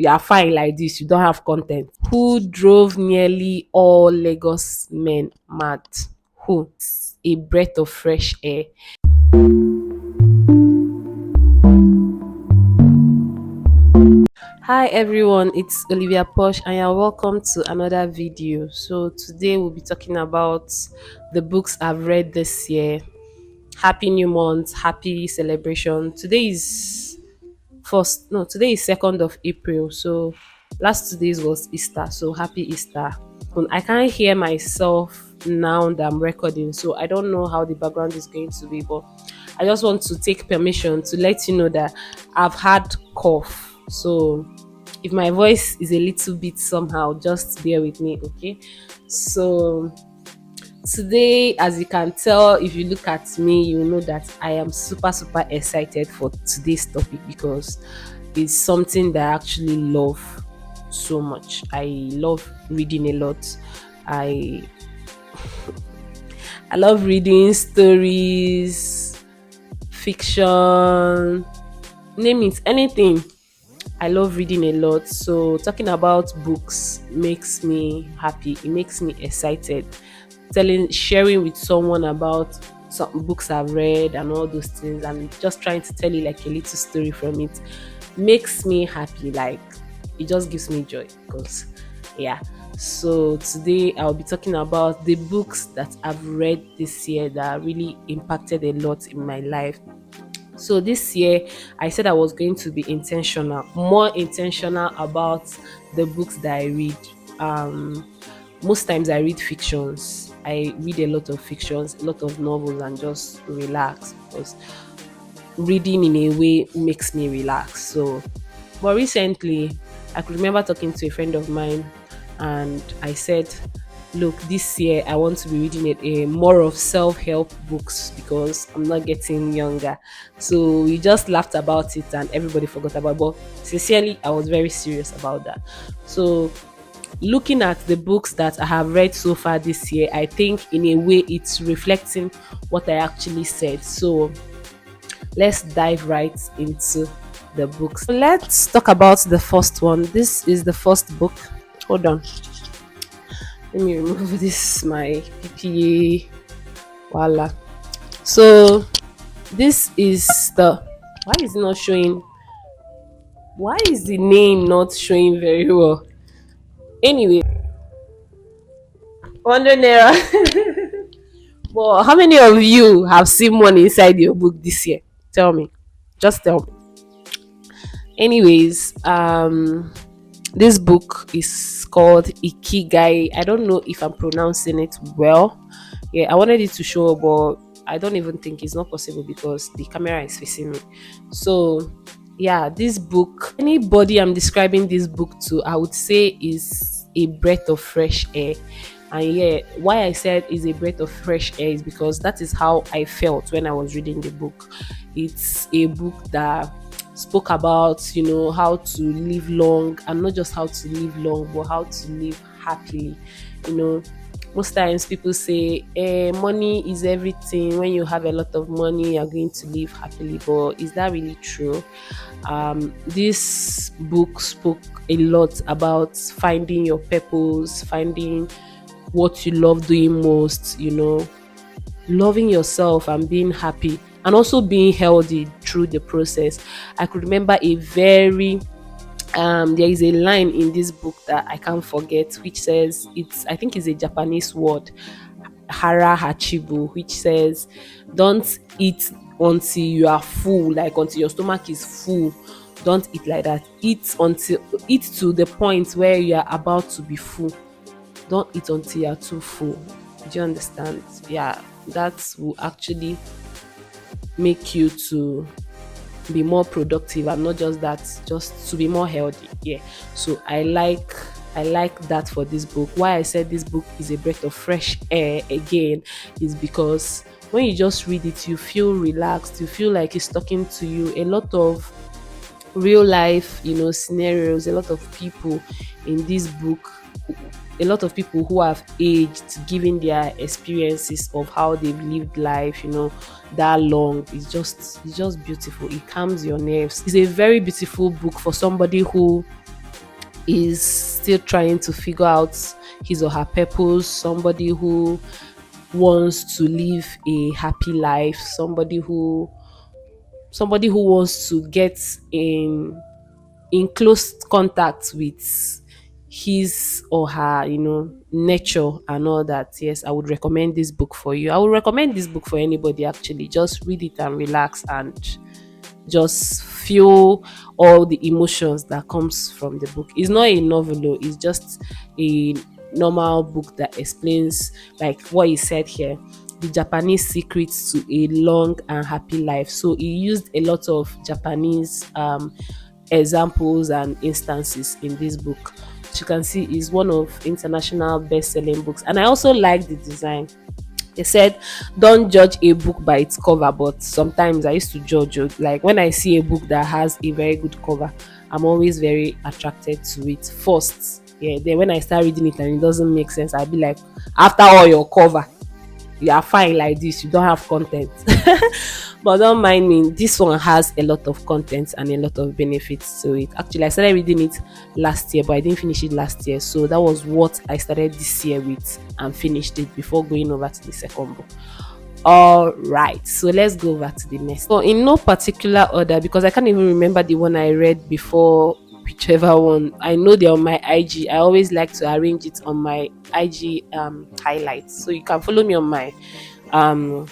you are fine like this, you don't have content. Who drove nearly all Lagos men mad? Who? A breath of fresh air. Hi everyone, it's Olivia Posh and you're welcome to another video. So today we'll be talking about the books I've read this year. Happy new month, happy celebration. Today is 2nd of April. So last 2 days was Easter. So happy Easter. I can't hear myself now that I'm recording, so I don't know how the background is going to be, but I just want to take permission to let you know that I've had cough. So if my voice is a little bit somehow, just bear with me, okay? So today, as you can tell, if you look at me, you know that I am super excited for today's topic because it's something that I actually love so much. I love reading a lot. I I love reading stories, fiction, name it, anything. I love reading a lot. So talking about books makes me happy. It makes me excited. Sharing with someone about some books I've read and all those things, and just trying to tell you like a little story from it makes me happy. Like it just gives me joy because yeah. So today I'll be talking about the books that I've read this year that really impacted a lot in my life. So this year, I said I was going to be intentional, more intentional about the books that I read. Um, Most times I read fictions. I read a lot of fictions, a lot of novels, and just relax because reading in a way makes me relax. So, but recently, I could remember talking to a friend of mine, and I said, "Look, this year I want to be reading a more of self-help books because I'm not getting younger." So we just laughed about it, and everybody forgot about it. But sincerely, I was very serious about that. So looking at the books that I have read so far this year, I think in a way it's reflecting what I actually said. So let's dive right into the books. Let's talk about the first one. This is the first book. Hold on. Let me remove this my PPA. Voila. So this is the why is it not showing? Why is the name not showing very well? Anyway, 100 naira. But how many of you have seen money inside your book this year? Tell me. Just tell me. Anyways, this book is called Ikigai. I don't know if I'm pronouncing it well. Yeah, I wanted it to show, but I don't even think it's not possible because the camera is facing me. So, yeah, this book, anybody I'm describing this book to, I would say is a breath of fresh air. And yeah, why I said is a breath of fresh air is because that is how I felt when I was reading the book. It's a book that spoke about, how to live long, and not just how to live long, but how to live happily. You know, most times people say, money is everything. When you have a lot of money, you're going to live happily. But is that really true? This book spoke a lot about finding your purpose, finding what you love doing most, loving yourself and being happy, and also being healthy through the process. I could remember a very there is a line in this book that I can't forget, which says, I think it's a Japanese word, hara hachibu, which says, don't eat until you are full, like until your stomach is full. Don't eat like that. Eat to the point where you are about to be full. Don't eat until you're too full. Do you understand? Yeah, that will actually make you to be more productive, and not just that, just to be more healthy. Yeah. So I like that for this book. Why I said this book is a breath of fresh air again is because when you just read it, you feel relaxed, you feel like it's talking to you. A lot of real life, scenarios, a lot of people in this book, a lot of people who have aged, giving their experiences of how they've lived life, that long. It's just beautiful. It calms your nerves. It's a very beautiful book for somebody who is still trying to figure out his or her purpose, somebody who wants to live a happy life, somebody who wants to get in close contact with his or her, nature and all that. Yes, I would recommend this book for you. I would recommend this book for anybody actually. Just read it and relax and just feel all the emotions that comes from the book. It's not a novel, though, it's just a normal book that explains, like what he said here, the Japanese secrets to a long and happy life. So he used a lot of Japanese examples and instances in this book. As you can see, is one of international best-selling books, and I also like the design. They said, don't judge a book by its cover, but sometimes I used to judge it. Like when I see a book that has a very good cover, I'm always very attracted to it first. Yeah, then when I start reading it and it doesn't make sense, I'll be like, after all your cover, you are fine like this, you don't have content. But don't mind me, this one has a lot of content and a lot of benefits to it. Actually, I started reading it last year, but I didn't finish it last year, so that was what I started this year with and finished it before going over to the second book. All right, so let's go over to the next. So in no particular order, because I can't even remember the one I read before, whichever one. I know they're on my IG. I always like to arrange it on my IG highlights, so you can follow me um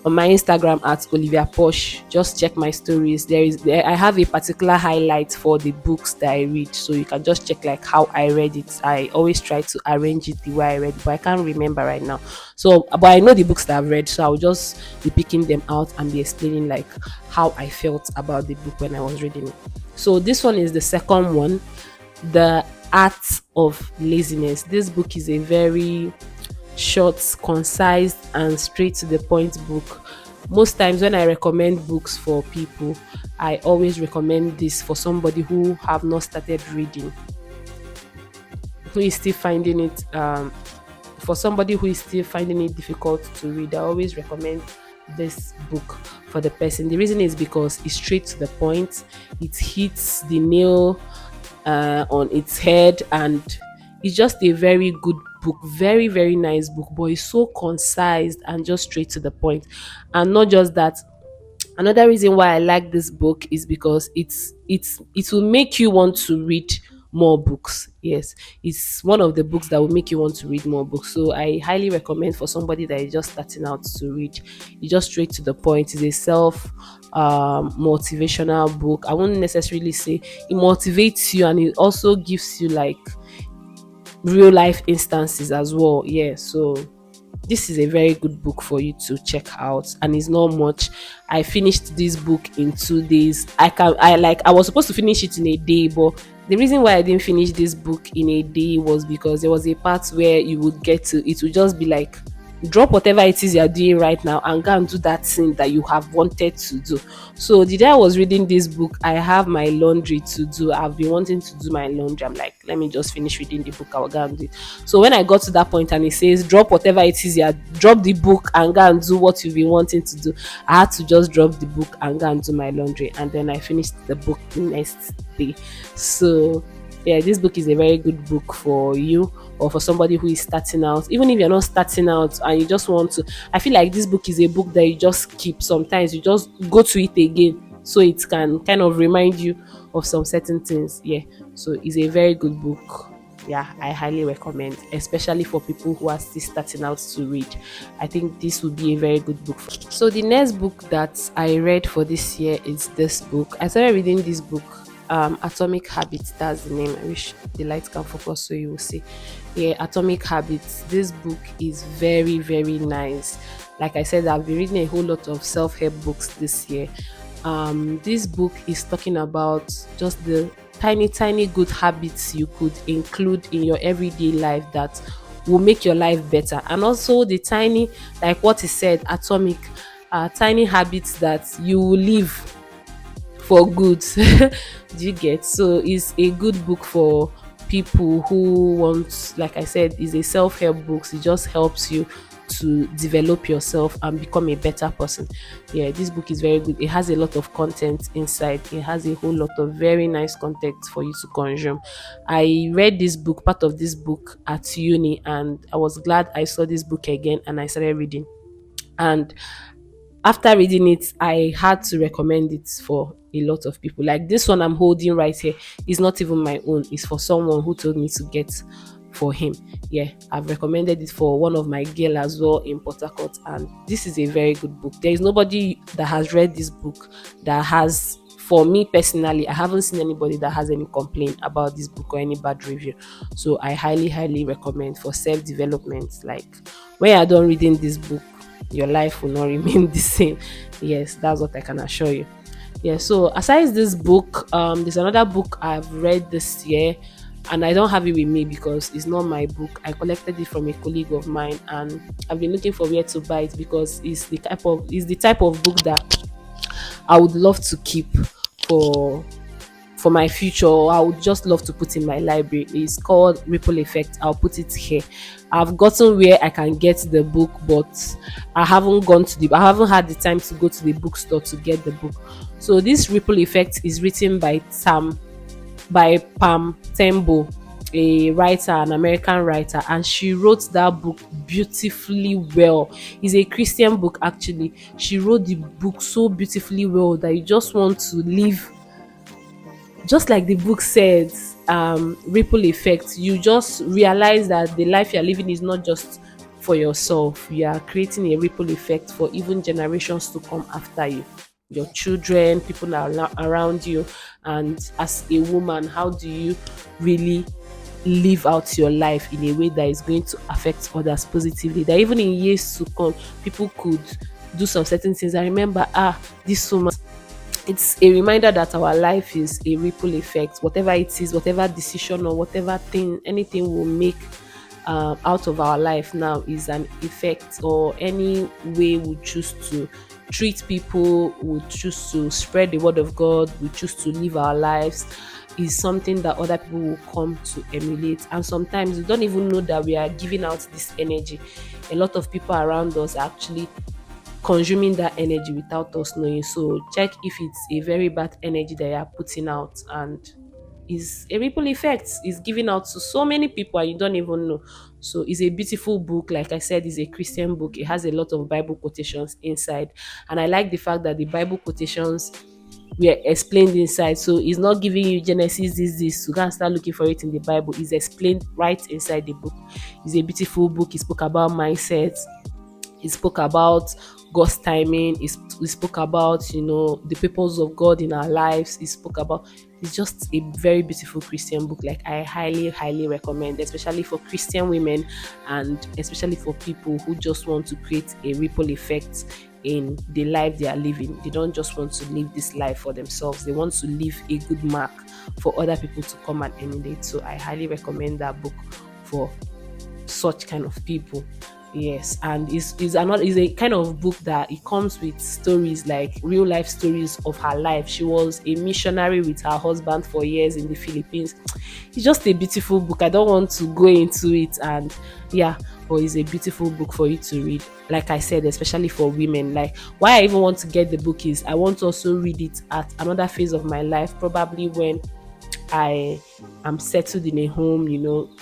on my Instagram at Olivia Posh. Just check my stories. I have a particular highlight for the books that I read, so you can just check like how I read it. I always try to arrange it the way I read, but I can't remember right now. So, but I know the books that I've read, so I'll just be picking them out and be explaining like how I felt about the book when I was reading it. So this one is the second one, The Art of Laziness. This book is a very short, concise, and straight to the point book. Most times when I recommend books for people, I always recommend this for somebody who have not started reading, who is still finding it for somebody who is still finding it difficult to read. I always recommend this book for the person. The reason is because it's straight to the point. It hits the nail on its head, and it's just a very good book, very very nice book, but it's so concise and just straight to the point. And not just that, another reason why I like this book is because it will make you want to read more books. Yes, it's one of the books that will make you want to read more books. So I highly recommend for somebody that is just starting out to read. It's just straight to the point. It's a self motivational book. I won't necessarily say it motivates you, and it also gives you like real life instances as well. Yeah, so this is a very good book for you to check out, and it's not much. I finished this book in 2 days. I was supposed to finish it in a day, but the reason why I didn't finish this book in a day was because there was a part where you would get to it would just be like, drop whatever it is you're doing right now and go and do that thing that you have wanted to do. So the day I was reading this book, I have my laundry to do. I've been wanting to do my laundry. I'm like, let me just finish reading the book, I'll go and do it. So when I got to that point and it says drop whatever it is, you drop the book and go and do what you've been wanting to do, I had to just drop the book and go and do my laundry, and then I finished the book the next day. So yeah, this book is a very good book for you, or for somebody who is starting out. Even if you're not starting out and you just want to, I feel like this book is a book that you just keep. Sometimes you just go to it again, so it can kind of remind you of some certain things. Yeah, so it's a very good book. Yeah, I highly recommend, especially for people who are still starting out to read. I think this would be a very good book. So the next book that I read for this year is this book. I started reading this book, Atomic Habits. That's the name. I wish the light can focus so you will see. Yeah, Atomic Habits. This book is very very nice. Like I said, I've been reading a whole lot of self-help books this year. This book is talking about just the tiny good habits you could include in your everyday life that will make your life better, and also the tiny, like what is said, atomic, tiny habits that you will live for good. Do you get? So it's a good book for people who want, like I said, is a self-help book. It just helps you to develop yourself and become a better person. Yeah, this book is very good. It has a lot of content inside. It has a whole lot of very nice content for you to consume. I read this book, part of this book at uni, and I was glad I saw this book again and I started reading. And after reading it, I had to recommend it for a lot of people. Like this one I'm holding right here is not even my own, it's for someone who told me to get for him. Yeah, I've recommended it for one of my girl as well in Port Harcourt, and this is a very good book. There is nobody that has read this book that has, for me personally, I haven't seen anybody that has any complaint about this book or any bad review. So I highly recommend for self-development. Like when you're done reading this book, your life will not remain the same. Yes, that's what I can assure you. Yeah, so aside this book, there's another book I've read this year, and I don't have it with me because it's not my book. I collected it from a colleague of mine, and I've been looking for where to buy it because it's the type of book that I would love to keep for for my future, or I would just love to put in my library. It's called Ripple Effect. I'll put it here. I've gotten where I can get the book, but I haven't had the time to go to the bookstore to get the book. So this Ripple Effect is written by Pam Tembo, a writer, an American writer, and she wrote that book beautifully well. It's a Christian book actually. She wrote the book so beautifully well that you just want to live just like the book says, ripple effect. You just realize that the life you're living is not just for yourself. You are creating a ripple effect for even generations to come after you, your children, people around you. And as a woman, how do you really live out your life in a way that is going to affect others positively, that even in years to come people could do some certain things and remember, this woman. It's a reminder that our life is a ripple effect. Whatever it is, whatever decision or whatever thing, anything we'll make out of our life now is an effect, or any way we choose to treat people, we choose to spread the word of God, we choose to live our lives, is something that other people will come to emulate. And sometimes we don't even know that we are giving out this energy. A lot of people around us are actually consuming that energy without us knowing. So check if it's a very bad energy that you are putting out, and is a ripple effect is giving out to so many people and you don't even know. So it's a beautiful book. Like I said, it's a Christian book. It has a lot of Bible quotations inside, and I like the fact that the Bible quotations were explained inside. So it's not giving you Genesis this to go and start looking for it in the Bible. It's explained right inside the book. It's a beautiful book. It spoke about mindset. He spoke about God's timing. He spoke about, the purpose of God in our lives. He spoke about, it's just a very beautiful Christian book. Like I highly recommend, especially for Christian women and especially for people who just want to create a ripple effect in the life they are living. They don't just want to live this life for themselves. They want to leave a good mark for other people to come and emulate. So I highly recommend that book for such kind of people. Yes, and is a kind of book that it comes with stories, like real life stories of her life. She was a missionary with her husband for years in the Philippines. It's just a beautiful book. I don't want to go into it, and yeah, but it's a beautiful book for you to read. Like I said, especially for women. Like why I even want to get the book is I want to also read it at another phase of my life, probably when I am settled in a home,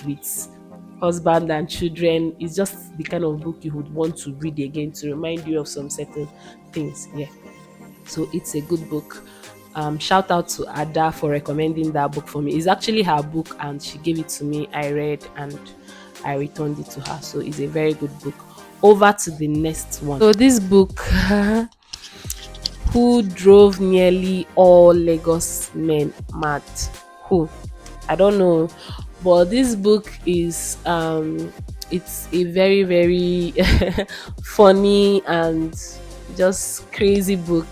with husband and children. Is just the kind of book you would want to read again to remind you of some certain things. Yeah. So it's a good book. Shout out to Ada for recommending that book for me. It's actually her book and she gave it to me. I read and I returned it to her. So it's a very good book. Over to the next one. So this book, Who Drove Nearly All Lagos Men Mad? Who? I don't know, but this book is it's a very very funny and just crazy book,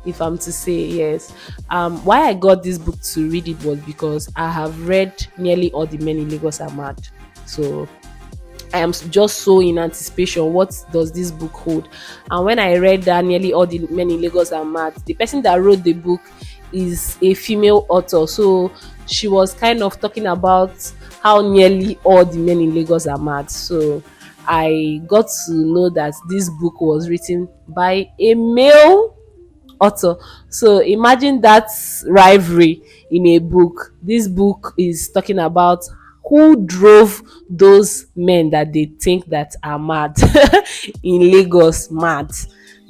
if I'm to say. Yes. Why I got this book to read it was because I have read Nearly All the Men in Lagos Are Mad. So I am just so in anticipation. What does this book hold? And when I read that Nearly All the Men in Lagos Are Mad, the person that wrote the book is a female author. So she was kind of talking about how nearly all the men in Lagos are mad. So I got to know that this book was written by a male author. So imagine that rivalry in a book. This book is talking about who drove those men that they think that are mad in Lagos mad.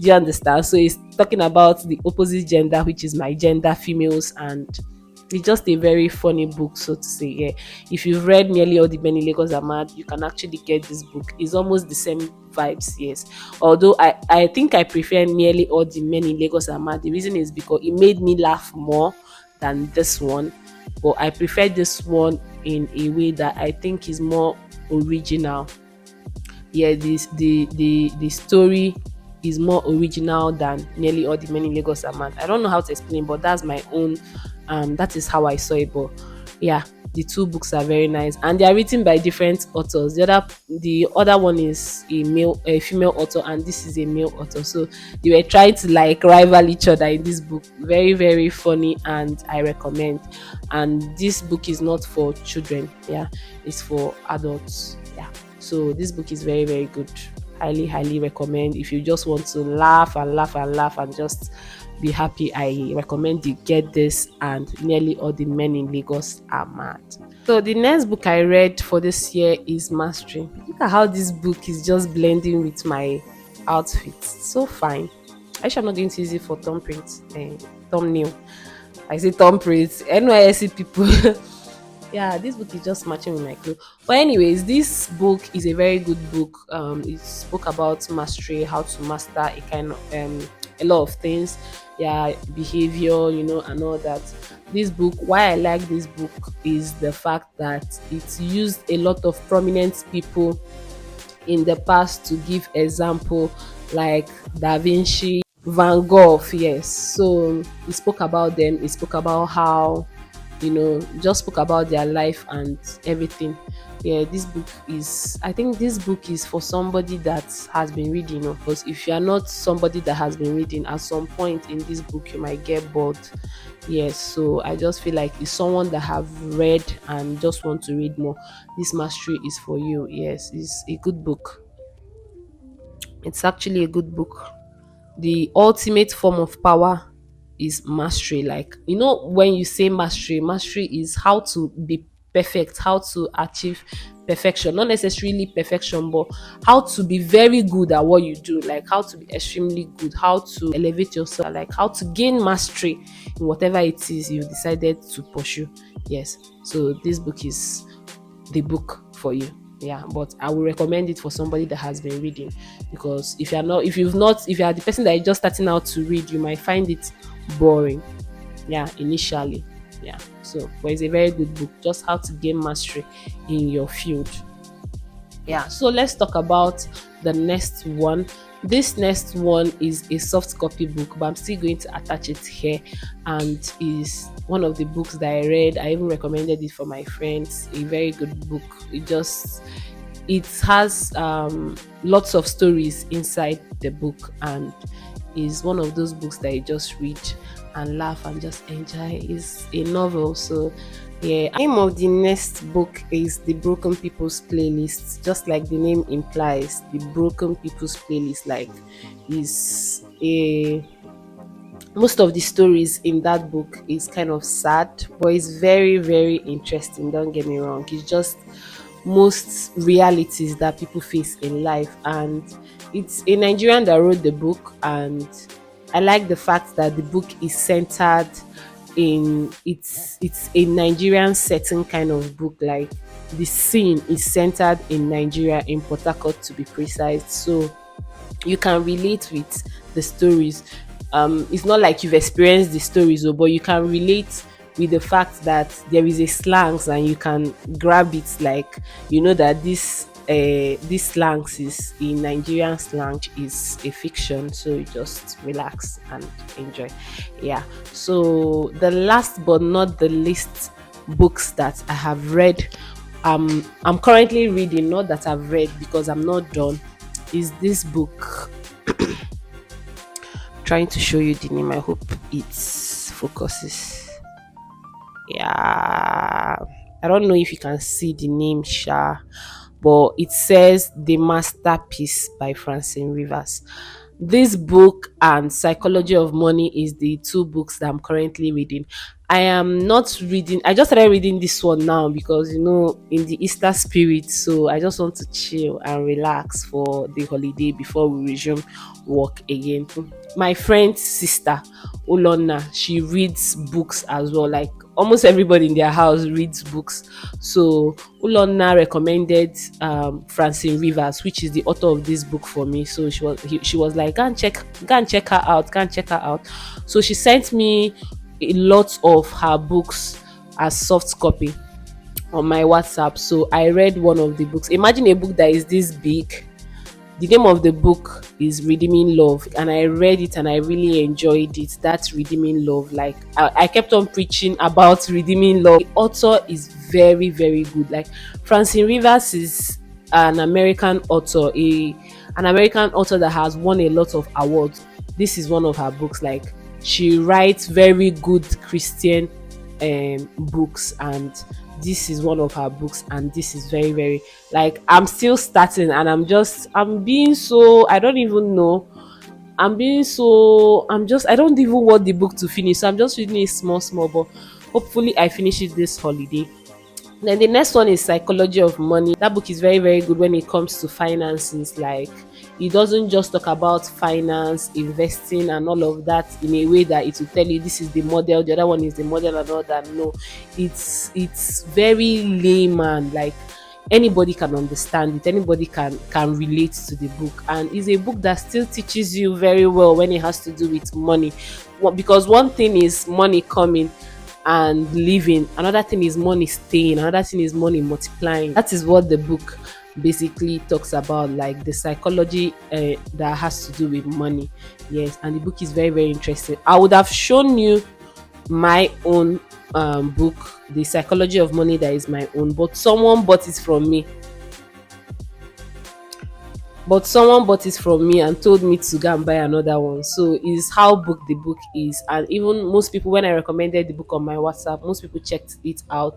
Do you understand? So it's talking about the opposite gender, which is my gender, females, and it's just a very funny book, so to say. Yeah, if you've read nearly all the men in Lagos are mad, you can actually get this book. It's almost the same vibes, yes. Although I think I prefer nearly all the men in Lagos are mad. The reason is because it made me laugh more than this one, but I prefer this one in a way that I think is more original. Yeah, the story is more original than nearly all the men in Lagos are mad. I don't know how to explain, but that's my own. That is how I saw it. But yeah, the two books are very nice, and they are written by different authors. The other one is a female author, and this is a male author. So they were trying to like rival each other in this book. Very very funny, and I recommend. And this book is not for children. Yeah, it's for adults. Yeah. So this book is very, very good. Highly, highly recommend. If you just want to laugh and laugh and laugh and just be happy, I recommend you get this. And nearly all the men in Lagos are mad. So the next book I read for this year is Mastery. Look at how this book is just blending with my outfit. So fine. I should not going to use it for thumbprint, thumbnail. I say thumbprint. NYSC people. Yeah, this book is just matching with my clothes. But anyways, this book is a very good book. It spoke about mastery, how to master a kind of a lot of things, yeah, behavior, and all that. This book, why I like this book is the fact that it used a lot of prominent people in the past to give example, like Da Vinci, Van Gogh. Yes, so he spoke about them. He spoke about how, just spoke about their life and everything. Yeah, this book is, I think this book is for somebody that has been reading, because if you are not somebody that has been reading, at some point in this book you might get bored. Yes, so I just feel like it's someone that have read and just want to read more. This mastery is for you. Yes, it's a good book. It's actually a good book. The ultimate form of power is mastery. Like, when you say mastery is how to be perfect, how to achieve perfection. Not necessarily perfection, but how to be very good at what you do, like how to be extremely good, how to elevate yourself, like how to gain mastery in whatever it is you've decided to pursue. Yes, so this book is the book for you. Yeah, but I will recommend it for somebody that has been reading, because if you are the person that is just starting out to read, you might find it boring. Yeah, initially. Yeah, so but it's a very good book, just how to gain mastery in your field. Yeah, so let's talk about the next one. This next one is a soft copy book, but I'm still going to attach it here, and is one of the books that I read. I even recommended it for my friends. A very good book. It has lots of stories inside the book, and is one of those books that you just read and laugh and just enjoy. It's a novel. So yeah, name of the next book is The Broken People's Playlist. Just like the name implies, The Broken People's Playlist, like, is a most of the stories in that book is kind of sad, but it's very very interesting. Don't get me wrong, it's just most realities that people face in life, and it's a Nigerian that wrote the book. And I like the fact that the book is centered in, it's a Nigerian setting kind of book. Like, the scene is centered in Nigeria, in Port Harcourt to be precise, so you can relate with the stories. It's not like you've experienced the stories, but you can relate with the fact that there is a slangs, and you can grab it, like, that this slangs is in Nigerian slang, is a fiction, so you just relax and enjoy. Yeah, so the last but not the least books that I have read, I'm currently reading, not that I've read because I'm not done, is this book. Trying to show you the name. I hope it focuses. Yeah, I don't know if you can see the name, Sha, but it says The Masterpiece by Francine Rivers. This book and Psychology of Money is the two books that I'm currently reading. I am not reading, I just started reading this one now because, in the Easter spirit, so I just want to chill and relax for the holiday before we resume work again. My friend's sister, Olona, she reads books as well. Like almost everybody in their house reads books. So Ulonna recommended Francine Rivers, which is the author of this book, for me. So she was like, go and check her out, go and check her out. So she sent me a lot of her books as soft copy on my WhatsApp. So I read one of the books. Imagine a book that is this big. The name of the book is Redeeming Love, and I read it and I really enjoyed it. That's Redeeming Love. Like I kept on preaching about Redeeming Love. The author is very, very good. Like Francine Rivers is an American author, an American author that has won a lot of awards. This is one of her books. Like she writes very good Christian books, and this is one of her books, and this is very, very, like, I'm still starting and I'm being so, I don't even know, I don't even want the book to finish, so I'm just reading it small, but hopefully I finish it this holiday. Then the next one is Psychology of Money. That book is very, very good when it comes to finances. Like it doesn't just talk about finance, investing, and all of that in a way that it will tell you this is the model, the other one is the model, and all that. No, it's very layman. Like anybody can understand it, anybody can relate to the book, and it's a book that still teaches you very well when it has to do with money. Because one thing is money coming and living, another thing is money staying, another thing is money multiplying. That is what the book basically talks about, like the psychology that has to do with money. Yes, and the book is very, very interesting. I would have shown you my own book, The Psychology of Money, that is my own, but someone bought it from me. And told me to go and buy another one. So is how book the book is. And even most people, when I recommended the book on my WhatsApp, most people checked it out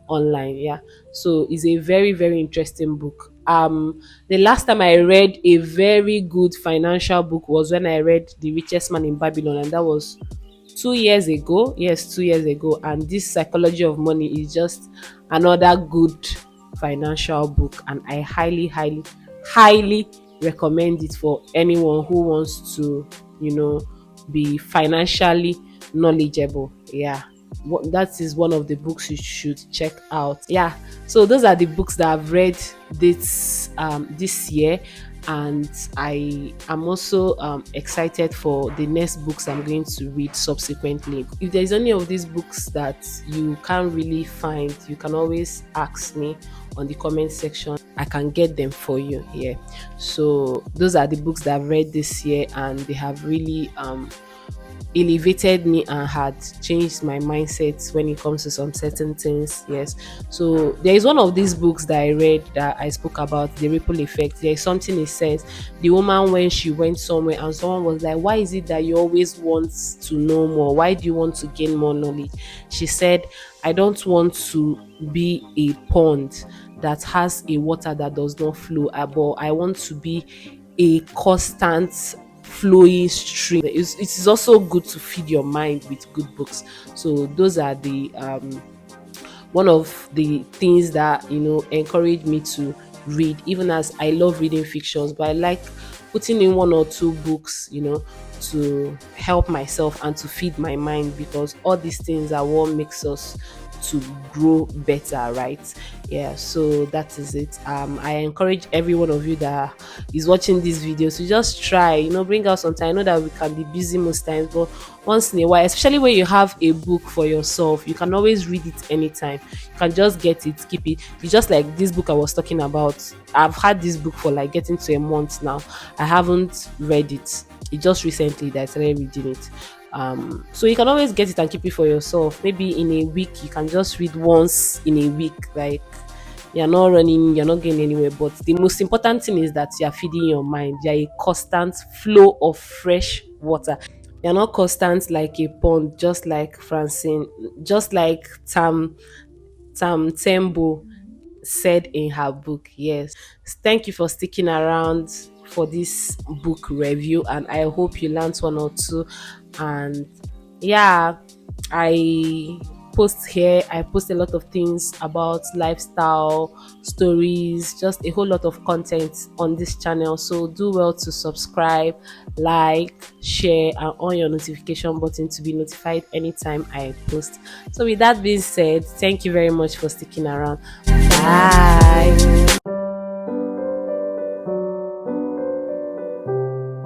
online. Yeah. So it's a very, very interesting book. The last time I read a very good financial book was when I read The Richest Man in Babylon, and that was 2 years ago. Yes, 2 years ago. And this Psychology of Money is just another good financial book, and I highly, highly, highly recommend it for anyone who wants to, be financially knowledgeable. Yeah. That is one of the books you should check out. Yeah. So those are the books that I've read this year, and I am also excited for the next books I'm going to read subsequently. If there's any of these books that you can't really find, you can always ask me on the comment section. I can get them for you here. So those are the books that I've read this year, and they have really elevated me and had changed my mindset when it comes to some certain things. Yes. So there is one of these books that I read that I spoke about, the ripple effect. There is something it says, the woman, when she went somewhere and someone was like, why is it that you always want to know more? Why do you want to gain more knowledge? She said, I don't want to be a pond that has a water that does not flow, but I want to be a constant flowing stream. It is also good to feed your mind with good books. So those are the one of the things that encourage me to read, even as I love reading fictions, but I like putting in one or two books, to help myself and to feed my mind, because all these things are what makes us to grow better, right? Yeah, so that is it. I encourage every one of you that is watching this video to just try, bring out some time. I know that we can be busy most times, but once in a while, especially when you have a book for yourself, you can always read it anytime. You can just get it, keep it. It's just like this book I was talking about. I've had this book for like getting to a month now. I haven't read it. It just recently that I started reading it. So you can always get it and keep it for yourself. Maybe in a week you can just read once in a week. Like, you're not running, you're not going anywhere. But the most important thing is that you're feeding your mind. You're a constant flow of fresh water. You're not constant like a pond, just like Francine, just like Tam Tembo. said in her book. Yes. Thank you for sticking around for this book review, and I hope you learned one or two. And yeah, I I post a lot of things about lifestyle stories, just a whole lot of content on this channel. So do well to subscribe, like, share, and on your notification button to be notified anytime I post. So with that being said, thank you very much for sticking around. Bye.